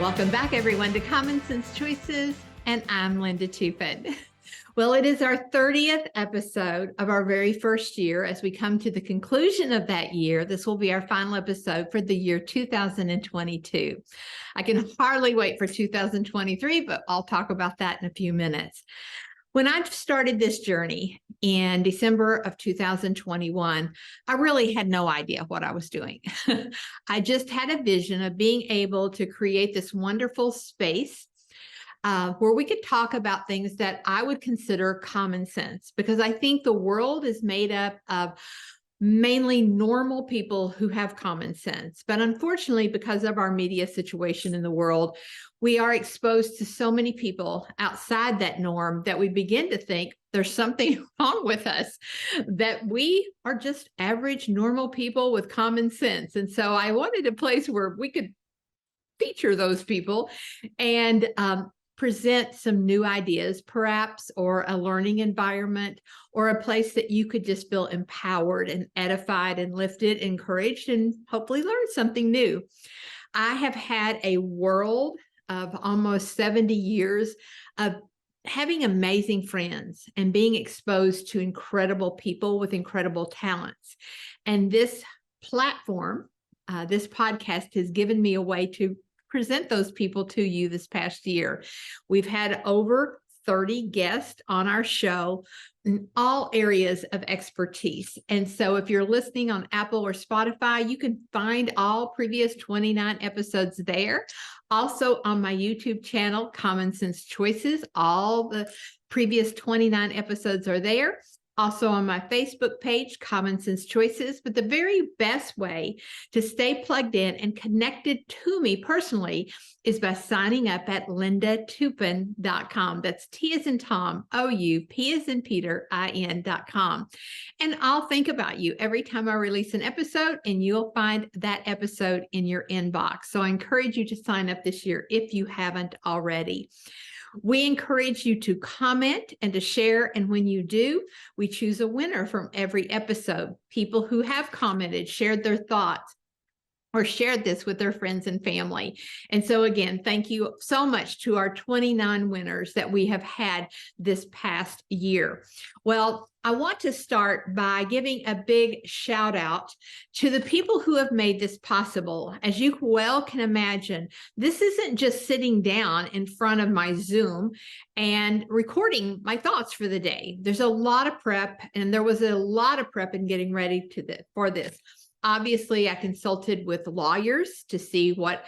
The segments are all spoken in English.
Welcome back, everyone, to Common Sense Choices, and I'm Linda Toupin. Well, it is our 30th episode of our very first year. As we come to the conclusion of that year, this will be our final episode for the year 2022. I can hardly wait for 2023, but I'll talk about that in a few minutes. When I started this journey in December of 2021, I really had no idea what I was doing. I just had a vision of being able to create this wonderful space where we could talk about things that I would consider common sense, because I think the world is made up of mainly normal people who have common sense. But unfortunately, because of our media situation in the world, we are exposed to so many people outside that norm that we begin to think there's something wrong with us, that we are just average, normal people with common sense. And so I wanted a place where we could feature those people and present some new ideas, perhaps, or a learning environment, or a place that you could just feel empowered and edified and lifted, encouraged, and hopefully learn something new. I have had a world of almost 70 years of having amazing friends and being exposed to incredible people with incredible talents. And this platform, this podcast, has given me a way to present those people to you this past year. We've had over 30 guests on our show in all areas of expertise. And so if you're listening on Apple or Spotify, you can find all previous 29 episodes there. Also on my YouTube channel, Common Sense Choices, all the previous 29 episodes are there. Also on my Facebook page, Common Sense Choices. But the very best way to stay plugged in and connected to me personally is by signing up at lindatoupin.com. That's T as in Tom, O-U, P as in Peter, I-N.com. And I'll think about you every time I release an episode, and you'll find that episode in your inbox. So I encourage you to sign up this year if you haven't already. We encourage you to comment and to share. And when you do, we choose a winner from every episode. People who have commented, shared their thoughts, or shared this with their friends and family. And so again, thank you so much to our 29 winners that we have had this past year. Well, I want to start by giving a big shout out to the people who have made this possible. As you well can imagine, this isn't just sitting down in front of my Zoom and recording my thoughts for the day. There's a lot of prep, and there was a lot of prep in getting ready for this. Obviously, I consulted with lawyers to see what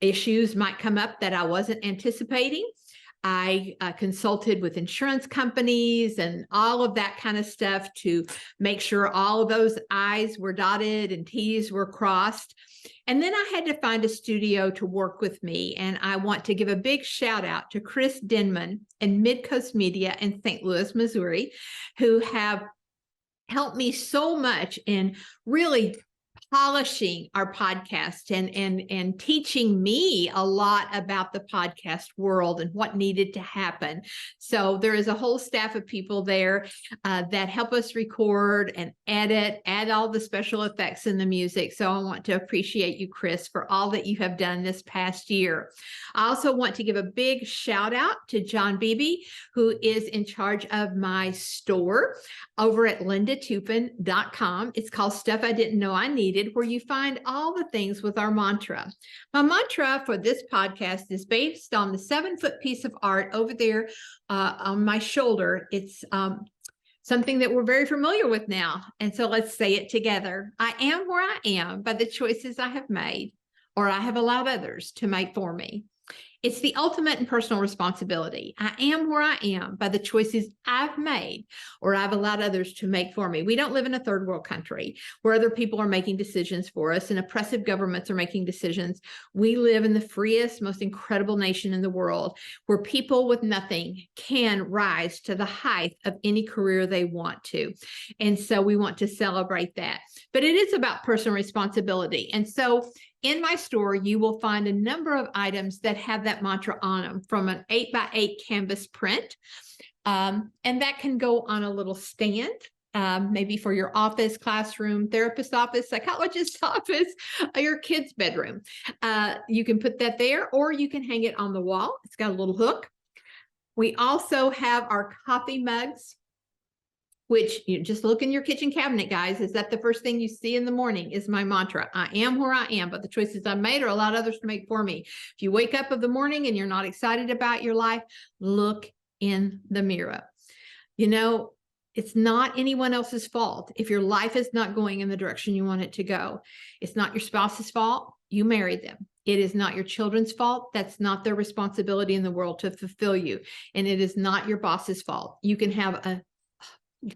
issues might come up that I wasn't anticipating. I consulted with insurance companies and all of that kind of stuff to make sure all of those I's were dotted and T's were crossed. And then I had to find a studio to work with me. And I want to give a big shout out to Chris Denman and Midcoast Media in St. Louis, Missouri, who have helped me so much in really polishing our podcast and teaching me a lot about the podcast world and what needed to happen. So there is a whole staff of people there that help us record and edit, add all the special effects and the music. So I want to appreciate you, Chris, for all that you have done this past year. I also want to give a big shout out to John Beebe, who is in charge of my store over at lindatoupin.com. It's called Stuff I Didn't Know I Needed, where you find all the things with our mantra. My mantra for this podcast is based on the 7-foot piece of art over there on my shoulder. It's something that we're very familiar with now. And so let's say it together. I am where I am by the choices I have made, or I have allowed others to make for me. It's the ultimate in personal responsibility. I am where I am by the choices I've made, or I've allowed others to make for me. We don't live in a third world country where other people are making decisions for us and oppressive governments are making decisions. We live in the freest, most incredible nation in the world, where people with nothing can rise to the height of any career they want to. And so we want to celebrate that. But it is about personal responsibility. And so in my store, you will find a number of items that have that mantra on them, from an 8x8 canvas print. And that can go on a little stand maybe for your office, classroom, therapist office, psychologist office, your kid's bedroom. You can put that there, or you can hang it on the wall. It's got a little hook. We also have our coffee mugs, which you just look in your kitchen cabinet, guys. Is that the first thing you see in the morning? Is my mantra. I am where I am, but the choices I made are allowed others to make for me. If you wake up in the morning and you're not excited about your life, look in the mirror. You know, it's not anyone else's fault if your life is not going in the direction you want it to go. It's not your spouse's fault. You married them. It is not your children's fault. That's not their responsibility in the world to fulfill you. And it is not your boss's fault. You can have a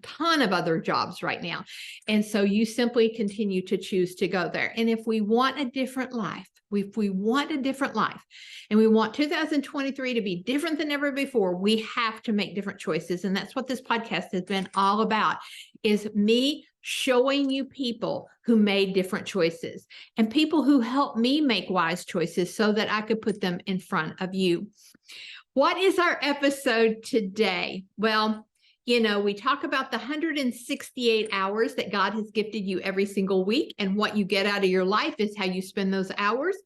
ton of other jobs right now. And so you simply continue to choose to go there. And if we want a different life, if we want a different life and we want 2023 to be different than ever before, we have to make different choices. And that's what this podcast has been all about, is me showing you people who made different choices and people who helped me make wise choices so that I could put them in front of you. What is our episode today? Well, you know, we talk about the 168 hours that God has gifted you every single week, and what you get out of your life is how you spend those hours.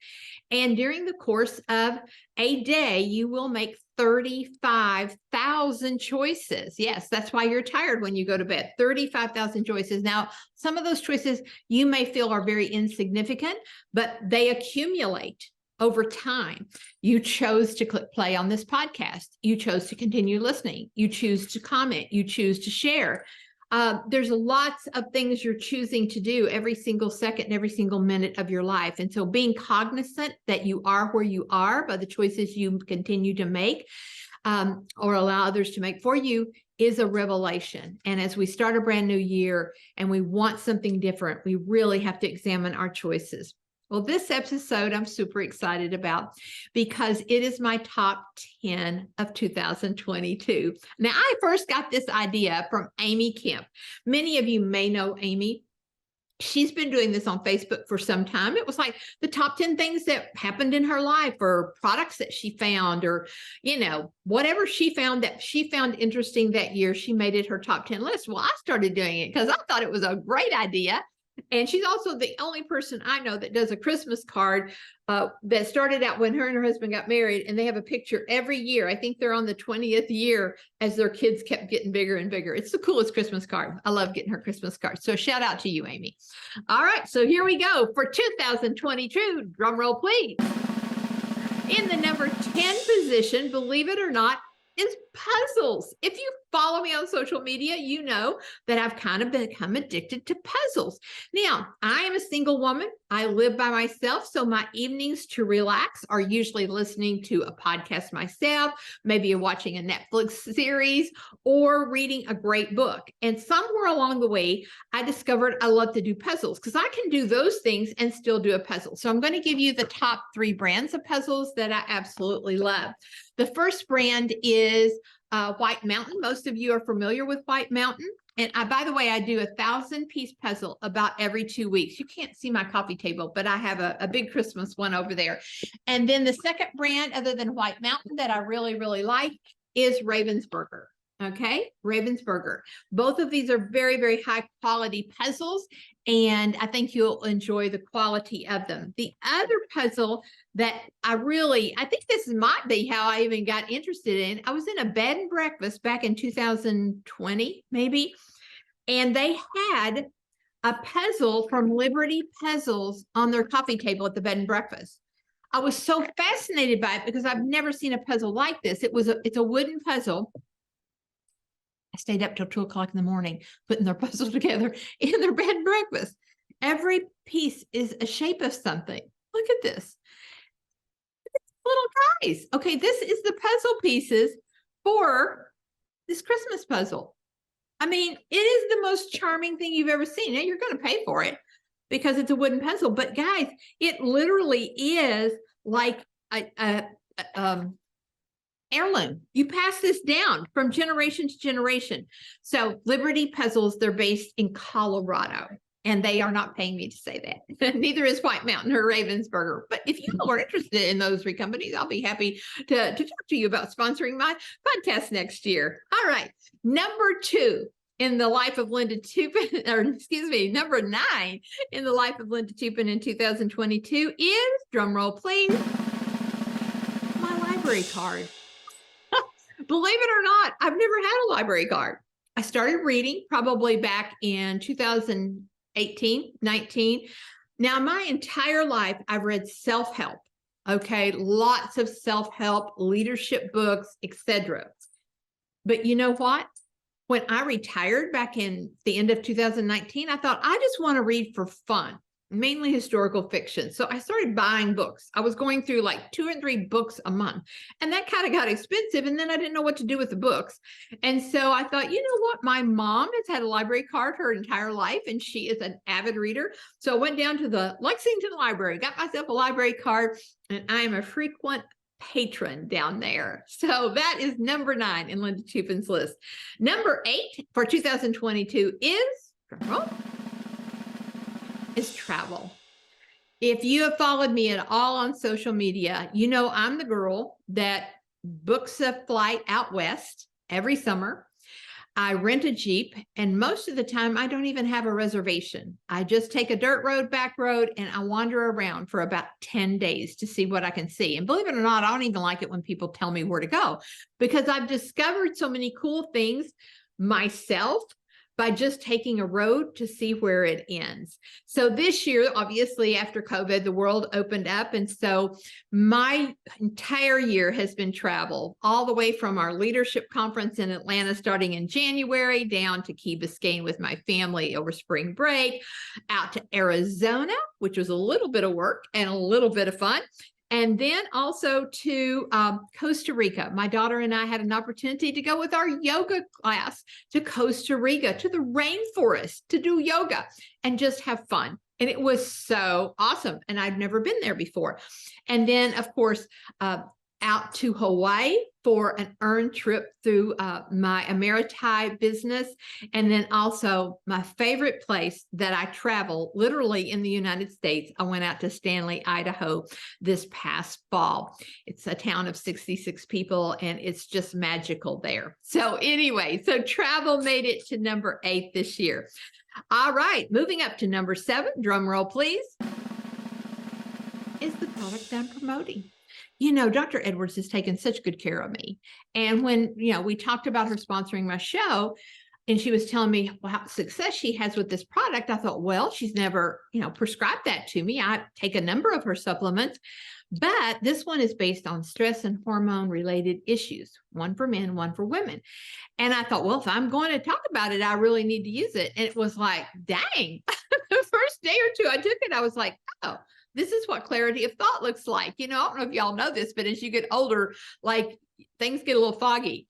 And during the course of a day, you will make 35,000 choices. Yes, that's why you're tired when you go to bed. 35,000 choices. Now, some of those choices you may feel are very insignificant, but they accumulate over time. You chose to click play on this podcast. You chose to continue listening. You choose to comment. You choose to share. There's lots of things you're choosing to do every single second, every single minute of your life. And so being cognizant that you are where you are by the choices you continue to make, or allow others to make for you, is a revelation. And as we start a brand new year and we want something different, we really have to examine our choices. Well, this episode I'm super excited about because it is my top 10 of 2022. Now, I first got this idea from Amy Kemp. Many of you may know Amy. She's been doing this on Facebook for some time. It was like the top 10 things that happened in her life, or products that she found, or, you know, whatever she found that she found interesting that year, she made it her top 10 list. Well, I started doing it because I thought it was a great idea. And she's also the only person I know that does a Christmas card that started out when her and her husband got married, and they have a picture every year. I think they're on the 20th year as their kids kept getting bigger and bigger. It's the coolest Christmas card. I love getting her Christmas card. So shout out to you, Amy. All right, so here we go for 2022. Drum roll, please. In the number 10 position, believe it or not, is puzzles. If you follow me on social media, you know that I've kind of become addicted to puzzles. Now, I am a single woman. I live by myself, so my evenings to relax are usually listening to a podcast myself, maybe watching a Netflix series, or reading a great book. And somewhere along the way, I discovered I love to do puzzles because I can do those things and still do a puzzle. So I'm going to give you the top 3 brands of puzzles that I absolutely love. The first brand is White Mountain. Most of you are familiar with White Mountain. And by the way, I do a 1,000-piece puzzle about every 2 weeks. You can't see my coffee table, but I have a big Christmas one over there. And then the second brand, other than White Mountain, that I really, really like is Ravensburger. Okay, Ravensburger. Both of these are very, very high quality puzzles, and I think you'll enjoy the quality of them. The other puzzle that I think this might be how I even got interested in. I was in a bed and breakfast back in 2020, maybe, and they had a puzzle from Liberty Puzzles on their coffee table at the bed and breakfast. I was so fascinated by it because I've never seen a puzzle like this. It's a wooden puzzle. I stayed up till 2 o'clock in the morning putting their puzzle together in their bed and breakfast. Every piece is a shape of something. Look at this. Little guys. Okay, this is the puzzle pieces for this Christmas puzzle. I mean, it is the most charming thing you've ever seen. Now, you're going to pay for it because it's a wooden puzzle. But guys, it literally is like a heirloom. You pass this down from generation to generation. So Liberty Puzzles, they're based in Colorado, and they are not paying me to say that. Neither is White Mountain or Ravensburger. But if you are interested in those 3 companies, I'll be happy to talk to you about sponsoring my podcast next year. All right. Number 2, in the life of Linda Toupin, or excuse me, number 9 in the life of Linda Toupin in 2022 is, drum roll please, my library card. Believe it or not, I've never had a library card. I started reading probably back in 2018, 19. Now, my entire life, I've read self-help. Okay, lots of self-help, leadership books, etc. But you know what? When I retired back in the end of 2019, I thought I just want to read for fun, mainly historical fiction. So I started buying books. I was going through like 2 and 3 books a month, and that kind of got expensive. And then I didn't know what to do with the books. And so I thought, you know what? My mom has had a library card her entire life, and she is an avid reader. So I went down to the Lexington Library, got myself a library card, and I am a frequent patron down there. So that is number 9 in Linda Toupin's list. Number 8 for 2022 is travel. If you have followed me at all on social media, you know I'm the girl that books a flight out west every summer. I rent a Jeep, and most of the time I don't even have a reservation. I just take a dirt road, back road, and I wander around for about 10 days to see what I can see. And believe it or not, I don't even like it when people tell me where to go, because I've discovered so many cool things myself by just taking a road to see where it ends. So this year, obviously after COVID, the world opened up. And so my entire year has been travel, all the way from our leadership conference in Atlanta starting in January, down to Key Biscayne with my family over spring break, out to Arizona, which was a little bit of work and a little bit of fun. And then also to Costa Rica. My daughter and I had an opportunity to go with our yoga class to Costa Rica, to the rainforest, to do yoga and just have fun. And it was so awesome. And I'd never been there before. And then, of course, out to Hawaii for an earned trip through my Ameritai business. And then also my favorite place that I travel literally in the United States. I went out to Stanley, Idaho this past fall. It's a town of 66 people, and it's just magical there. So anyway, so travel made it to number 8 this year. All right, moving up to number 7, drum roll please, is the product I'm promoting. You know, Dr. Edwards has taken such good care of me. And when, we talked about her sponsoring my show, and she was telling me what success she has with this product, I thought, well, she's never, prescribed that to me. I take a number of her supplements, but this one is based on stress and hormone related issues, one for men, one for women. And I thought, well, if I'm going to talk about it, I really need to use it. And it was like, dang, the first day or two I took it, I was like, oh, this is what clarity of thought looks like. I don't know if y'all know this, but as you get older, like things get a little foggy.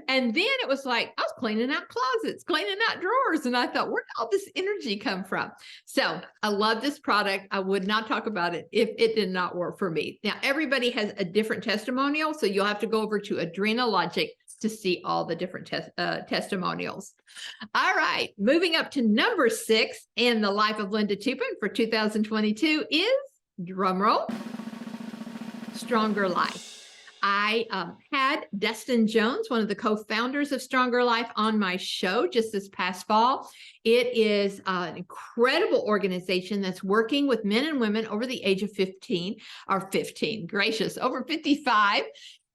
And then it was like, I was cleaning out closets, cleaning out drawers. And I thought, where did all this energy come from? So I love this product. I would not talk about it if it did not work for me. Now, everybody has a different testimonial. So you'll have to go over to Adrenalogic to see all the different testimonials. All right, moving up to number 6 in the life of Linda Toupin for 2022 is, drumroll, Stronger Life. I had Dustin Jones, one of the co-founders of Stronger Life, on my show just this past fall. It is an incredible organization that's working with men and women over the age of 15, over 55.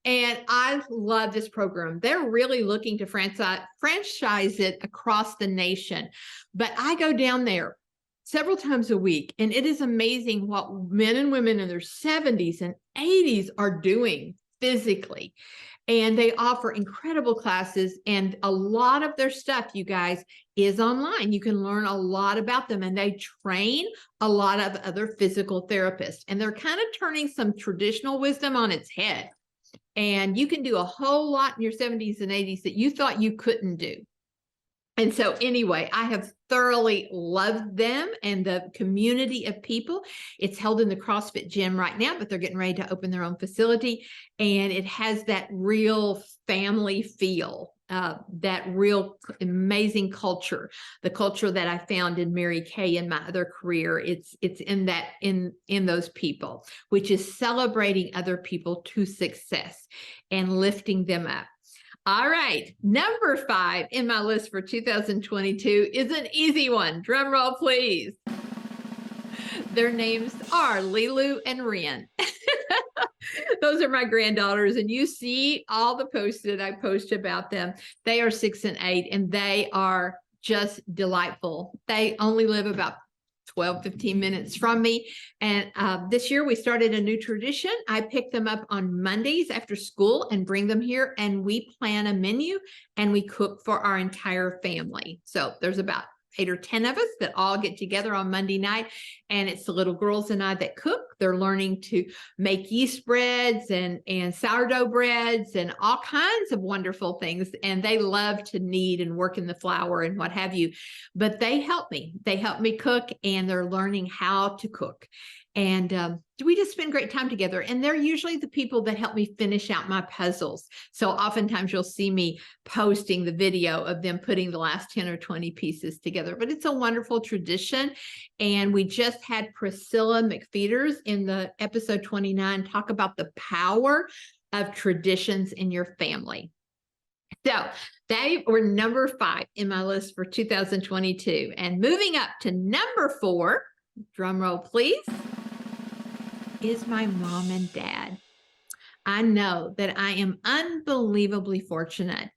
And I love this program. They're really looking to franchise it across the nation. But I go down there several times a week, and it is amazing what men and women in their 70s and 80s are doing physically. And they offer incredible classes, and a lot of their stuff, you guys, is online. You can learn a lot about them, and they train a lot of other physical therapists. And they're kind of turning some traditional wisdom on its head. And you can do a whole lot in your 70s and 80s that you thought you couldn't do. And so anyway, I have thoroughly loved them and the community of people. It's held in the CrossFit gym right now, but they're getting ready to open their own facility. And it has that real family feel, that real amazing culture, the culture that I found in Mary Kay in my other career. It's in that, in those people, which is celebrating other people to success and lifting them up. All right. Number 5 in my list for 2022 is an easy one. Drum roll, please. Their names are Lilu and Ren. Those are my granddaughters, and you see all the posts that I post about them. They are 6 and 8, and they are just delightful. They only live about 12-15 minutes from me. And this year we started a new tradition. I pick them up on Mondays after school and bring them here, and we plan a menu and we cook for our entire family. So there's about 8 or 10 of us that all get together on Monday night, and it's the little girls and I that cook. They're learning to make yeast breads and sourdough breads and all kinds of wonderful things, and they love to knead and work in the flour and what have you. But they help me. They help me cook, and they're learning how to cook. And we just spend great time together. And they're usually the people that help me finish out my puzzles. So oftentimes you'll see me posting the video of them putting the last 10 or 20 pieces together. But it's a wonderful tradition. And we just had Priscilla McFeeters in the episode 29 talk about the power of traditions in your family. So they were number 5 in my list for 2022. And moving up to number 4, drum roll, please, is my mom and dad. I know that I am unbelievably fortunate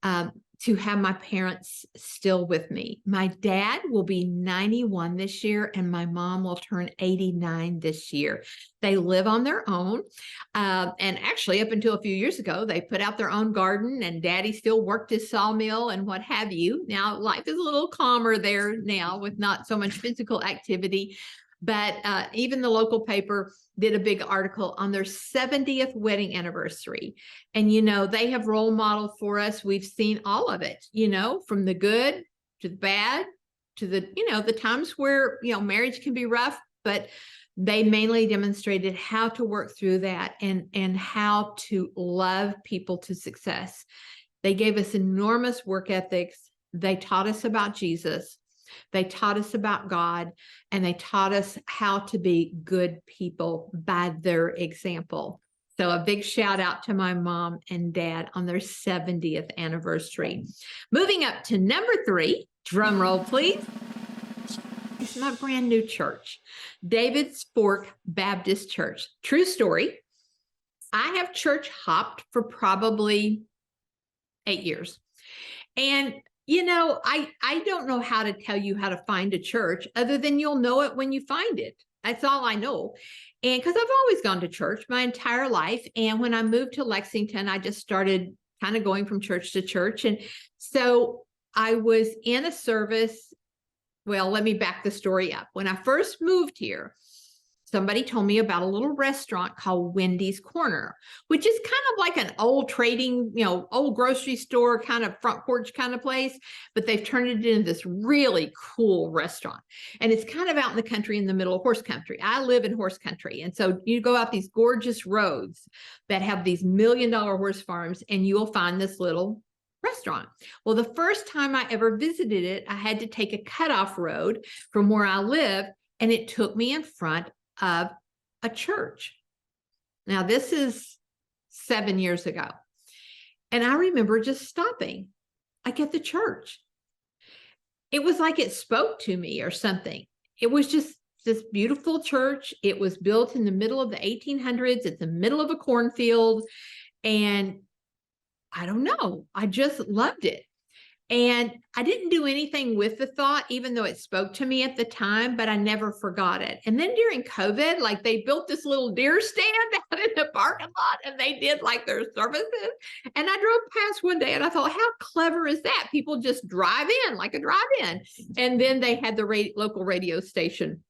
to have my parents still with me. My dad will be 91 this year, and my mom will turn 89 this year. They live on their own. And actually, up until a few years ago, they put out their own garden, and Daddy still worked his sawmill and what have you. Now, life is a little calmer there now with not so much physical activity. But even the local paper did a big article on their 70th wedding anniversary. And, you know, they have role modeled for us. We've seen all of it, you know, from the good to the bad to the, you know, the times where, you know, marriage can be rough, but they mainly demonstrated how to work through that and how to love people to success. They gave us enormous work ethics. They taught us about Jesus. They taught us about God, and they taught us how to be good people by their example. So a big shout out to my mom and dad on their 70th anniversary. Moving up to number 3, drum roll, please. It's my brand new church, David's Fork Baptist Church. True story. I have church hopped for probably 8 years. And you know, I don't know how to tell you how to find a church other than you'll know it when you find it. That's all I know. And because I've always gone to church my entire life. And when I moved to Lexington, I just started kind of going from church to church. And so I was in a service. Well, let me back the story up. When I first moved here, somebody told me about a little restaurant called Wendy's Corner, which is kind of like an old trading, you know, old grocery store kind of front porch kind of place, but they've turned it into this really cool restaurant. And it's kind of out in the country in the middle of horse country. I live in horse country. And so you go out these gorgeous roads that have these $1 million horse farms, and you will find this little restaurant. Well, the first time I ever visited it, I had to take a cutoff road from where I live, and it took me in front of a church. Now, this is 7 years ago. And I remember just stopping, like at the church. It was like it spoke to me or something. It was just this beautiful church. It was built in the middle of the 1800s. It's the middle of a cornfield. And I don't know, I just loved it. And I didn't do anything with the thought, even though it spoke to me at the time, but I never forgot it. And then during COVID, like they built this little deer stand out in the parking lot, and they did like their services. And I drove past one day and I thought, how clever is that? People just drive in like a drive-in. And then they had the local radio station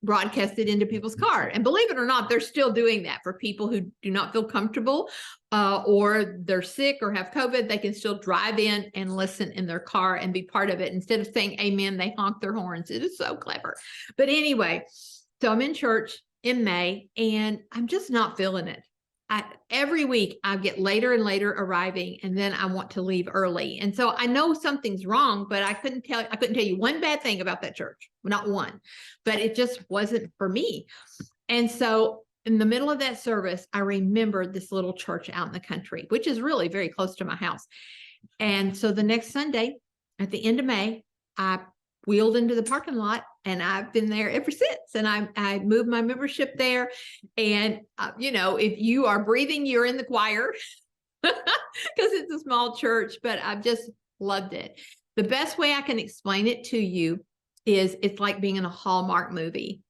broadcasted into people's car. And believe it or not, they're still doing that for people who do not feel comfortable or they're sick or have COVID. They can still drive in and listen in their car and be part of it. Instead of saying amen, they honk their horns. It is so clever. But anyway, so I'm in church in May and I'm just not feeling it. Every week I get later and later arriving, and then I want to leave early. And so I know something's wrong, but I couldn't tell you one bad thing about that church, not one, but it just wasn't for me. And so in the middle of that service, I remembered this little church out in the country, which is really very close to my house. And so the next Sunday at the end of May, I wheeled into the parking lot, and I've been there ever since. And I moved my membership there. And, if you are breathing, you're in the choir because it's a small church, but I've just loved it. The best way I can explain it to you is it's like being in a Hallmark movie.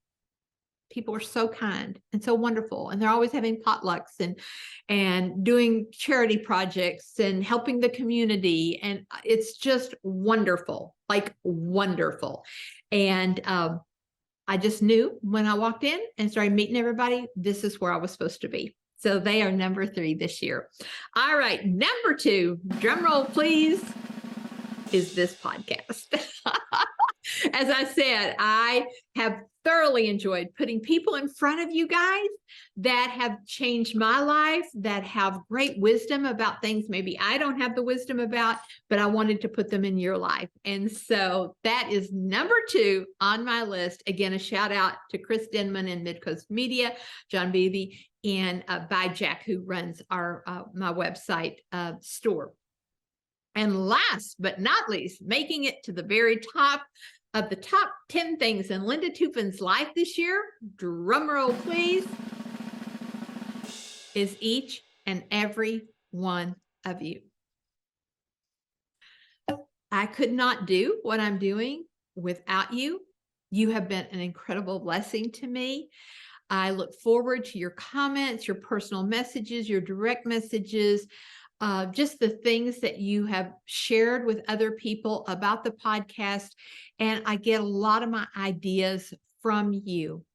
People are so kind and so wonderful, and they're always having potlucks and doing charity projects and helping the community, and it's just wonderful, like wonderful. And I just knew when I walked in and started meeting everybody, this is where I was supposed to be. So they are number 3 this year. All right, number 2, drum roll please, is this podcast. As I said, I have thoroughly enjoyed putting people in front of you guys that have changed my life, that have great wisdom about things maybe I don't have the wisdom about, but I wanted to put them in your life. And so that is number 2 on my list. Again, a shout out to Chris Denman and Midcoast Media, John Beatty, and by Jack, who runs our my website store. And last but not least, making it to the very top of the top 10 things in Linda Toupin's life this year, drum roll please, is each and every one of you. I could not do what I'm doing without you. You have been an incredible blessing to me. I look forward to your comments, your personal messages, your direct messages, just the things that you have shared with other people about the podcast. And I get a lot of my ideas from you.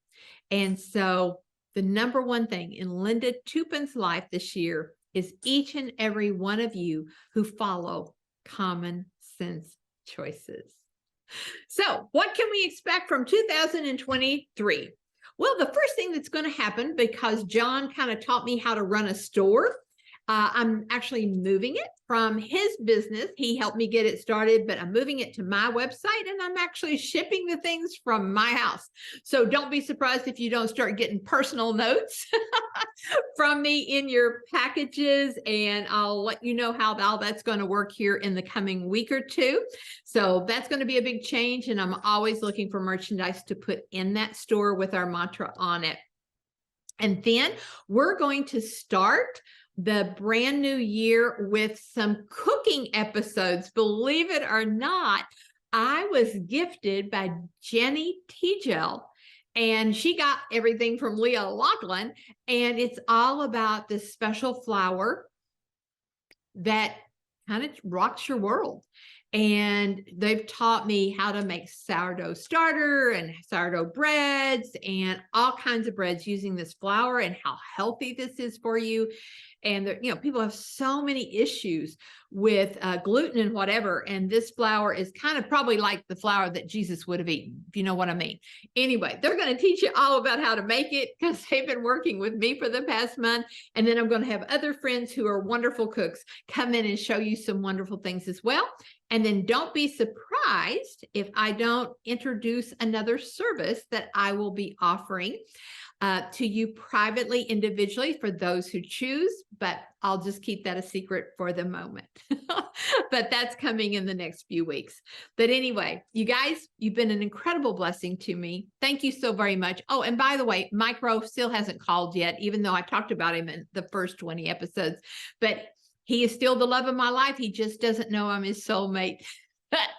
And so the number one thing in Linda Toupin's life this year is each and every one of you who follow common sense choices. So what can we expect from 2023? Well, the first thing that's going to happen, because John kind of taught me how to run a store, I'm actually moving it from his business. He helped me get it started, but I'm moving it to my website, and I'm actually shipping the things from my house. So don't be surprised if you don't start getting personal notes from me in your packages, and I'll let you know how all that's going to work here in the coming week or two. So that's going to be a big change, and I'm always looking for merchandise to put in that store with our mantra on it. And then we're going to start the brand new year with some cooking episodes. Believe it or not, I was gifted by Jenny Tegel, and she got everything from Leah Lachlan, and it's all about this special flour that kind of rocks your world. And they've taught me how to make sourdough starter and sourdough breads and all kinds of breads using this flour, and how healthy this is for you. And people have so many issues with gluten and whatever. And this flour is kind of probably like the flour that Jesus would have eaten, if you know what I mean. Anyway, they're going to teach you all about how to make it, because they've been working with me for the past month. And then I'm going to have other friends who are wonderful cooks come in and show you some wonderful things as well. And then don't be surprised if I don't introduce another service that I will be offering to you privately, individually, for those who choose, but I'll just keep that a secret for the moment. But that's coming in the next few weeks. But anyway, you guys, you've been an incredible blessing to me. Thank you so very much. Oh, and by the way, Micro still hasn't called yet, even though I talked about him in the first 20 episodes, but he is still the love of my life. He just doesn't know I'm his soulmate.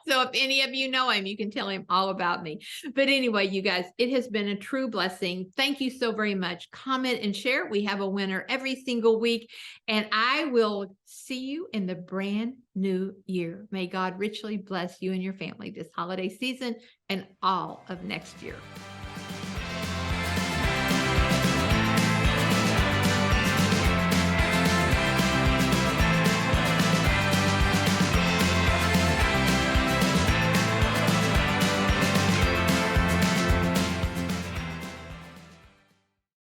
So if any of you know him, you can tell him all about me. But anyway, you guys, it has been a true blessing. Thank you so very much. Comment and share. We have a winner every single week, and I will see you in the brand new year. May God richly bless you and your family this holiday season and all of next year.